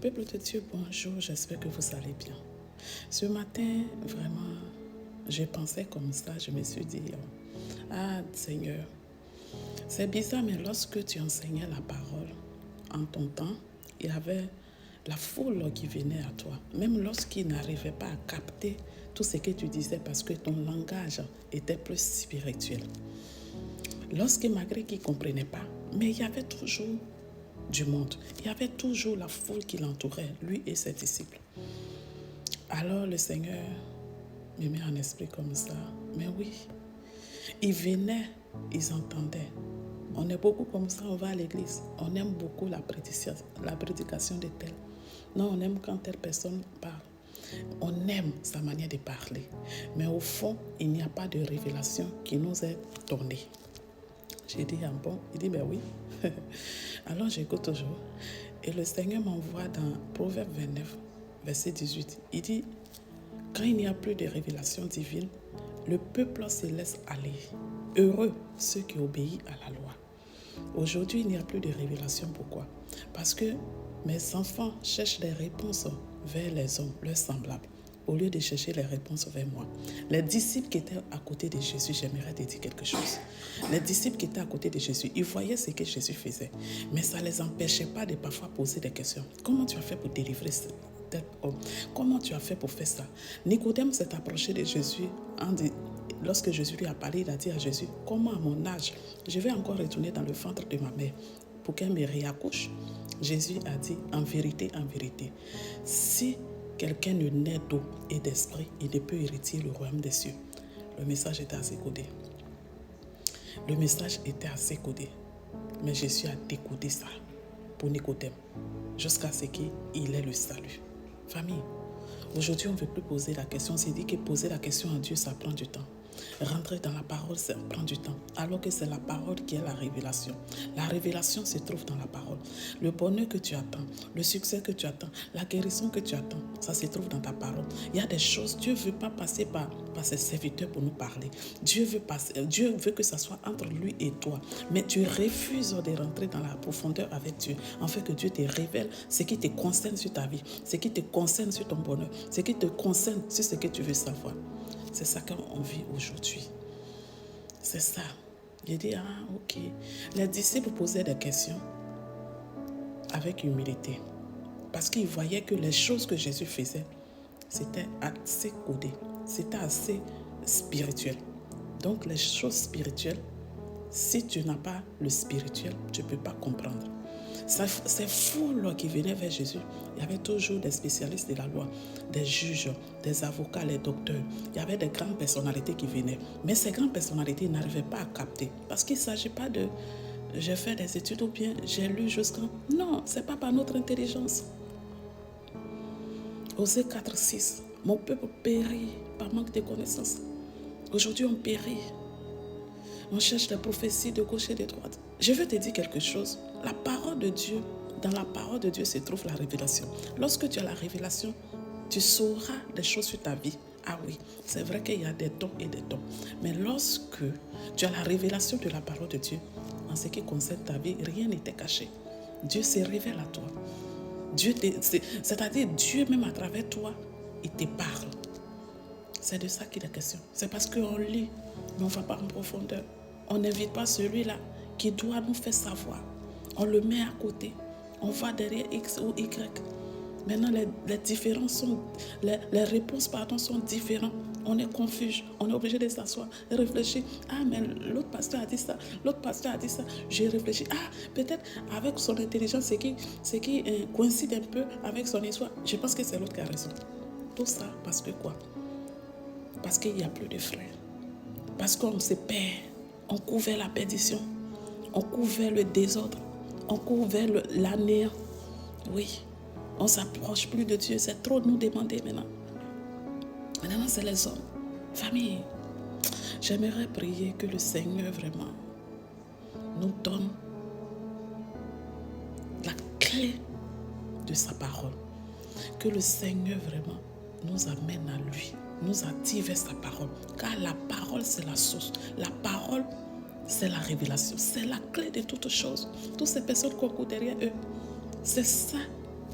Peuple de Dieu, bonjour, j'espère que vous allez bien. Ce matin, vraiment, je pensais comme ça, je me suis dit, Seigneur, c'est bizarre, mais lorsque tu enseignais la parole, en ton temps, il y avait la foule qui venait à toi, même lorsqu'ils n'arrivaient pas à capter tout ce que tu disais parce que ton langage était plus spirituel. Lorsque malgré qu'ils ne comprenaient pas, mais il y avait toujours du monde. Il y avait toujours la foule qui l'entourait, lui et ses disciples. Alors le Seigneur me met en esprit comme ça. Mais oui, ils venaient, ils entendaient. On est beaucoup comme ça, on va à l'église. On aime beaucoup la prédication de tel. Non, on aime quand telle personne parle. On aime sa manière de parler. Mais au fond, il n'y a pas de révélation qui nous est donnée. J'ai dit, bon? Il dit, ben oui. Alors j'écoute toujours. Et le Seigneur m'envoie dans Proverbe 29, verset 18. Il dit, quand il n'y a plus de révélation divine, le peuple se laisse aller. Heureux ceux qui obéissent à la loi. Aujourd'hui, il n'y a plus de révélation. Pourquoi? Parce que mes enfants cherchent des réponses vers les hommes, leurs semblables, au lieu de chercher les réponses vers moi. Les disciples qui étaient à côté de Jésus, j'aimerais te dire quelque chose. Les disciples qui étaient à côté de Jésus, ils voyaient ce que Jésus faisait, mais ça ne les empêchait pas de parfois poser des questions. Comment tu as fait pour délivrer cet homme? Comment tu as fait pour faire ça? Nicodème s'est approché de Jésus lorsque Jésus lui a parlé, il a dit à Jésus, comment à mon âge, je vais encore retourner dans le ventre de ma mère pour qu'elle me réaccouche? Jésus a dit, en vérité, si quelqu'un ne naît d'eau et d'esprit, il ne peut hériter le royaume des cieux. Le message était assez codé. Mais Jésus a décodé ça pour Nicodème jusqu'à ce qu'il ait le salut. Famille, aujourd'hui on ne veut plus poser la question. C'est dit que poser la question à Dieu, ça prend du temps. Rentrer dans la parole, ça prend du temps. Alors que c'est la parole qui est la révélation. La révélation se trouve dans la parole. Le bonheur que tu attends, le succès que tu attends, la guérison que tu attends, ça se trouve dans ta parole. Il y a des choses, Dieu ne veut pas passer par ses serviteurs pour nous parler. Dieu veut que ça soit entre lui et toi. Mais tu refuses de rentrer dans la profondeur avec Dieu, afin que Dieu te révèle ce qui te concerne sur ta vie, ce qui te concerne sur ton bonheur, ce qui te concerne sur ce que tu veux savoir. C'est ça qu'on vit aujourd'hui. C'est ça. J'ai dit, ok. Les disciples posaient des questions avec humilité. Parce qu'ils voyaient que les choses que Jésus faisait, c'était assez codé. C'était assez spirituel. Donc les choses spirituelles, si tu n'as pas le spirituel, tu ne peux pas comprendre. Ces foules qui venaient vers Jésus, il y avait toujours des spécialistes de la loi, des juges, des avocats, les docteurs. Il y avait des grandes personnalités qui venaient. Mais ces grandes personnalités n'arrivaient pas à capter. Parce qu'il ne s'agit pas de j'ai fait des études ou bien j'ai lu jusqu'à... Non, ce n'est pas par notre intelligence. Osée 4, 6. Mon peuple périt par manque de connaissances. Aujourd'hui, on périt. On cherche des prophéties de gauche et de droite. Je veux te dire quelque chose. La parole de Dieu, dans la parole de Dieu se trouve la révélation. Lorsque tu as la révélation, tu sauras des choses sur ta vie. Ah oui, c'est vrai qu'il y a des dons et des dons. Mais lorsque tu as la révélation de la parole de Dieu, en ce qui concerne ta vie, rien n'était caché. Dieu se révèle à toi. C'est-à-dire Dieu même à travers toi, il te parle. C'est de ça qu'il est question. C'est parce qu'on lit, mais on ne va pas en profondeur. On n'invite pas celui-là qui doit nous faire savoir. On le met à côté. On va derrière X ou Y. Maintenant, les différences sont... Les réponses, sont différentes. On est confus. On est obligé de s'asseoir, de réfléchir. Ah, mais l'autre pasteur a dit ça. L'autre pasteur a dit ça. J'ai réfléchi. Ah, peut-être avec son intelligence, ce qui coïncide un peu avec son histoire. Je pense que c'est l'autre qui a raison. Tout ça parce que quoi? Parce qu'il n'y a plus de frères. Parce qu'on se perd. On court vers la perdition. On court vers le désordre. On court vers la néant. Oui. On ne s'approche plus de Dieu. C'est trop de nous demander maintenant. Maintenant, c'est les hommes. Famille. J'aimerais prier que le Seigneur vraiment nous donne la clé de sa parole. Que le Seigneur vraiment nous amène à lui. Nous attire vers sa parole. Car la parole, c'est la source. La parole, c'est la révélation. C'est la clé de toutes choses. Toutes ces personnes qu'on court derrière eux, c'est ça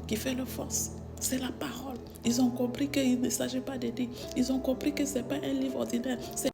qui fait la force. C'est la parole. Ils ont compris qu'il ne s'agit pas de dire. Ils ont compris que ce n'est pas un livre ordinaire. C'est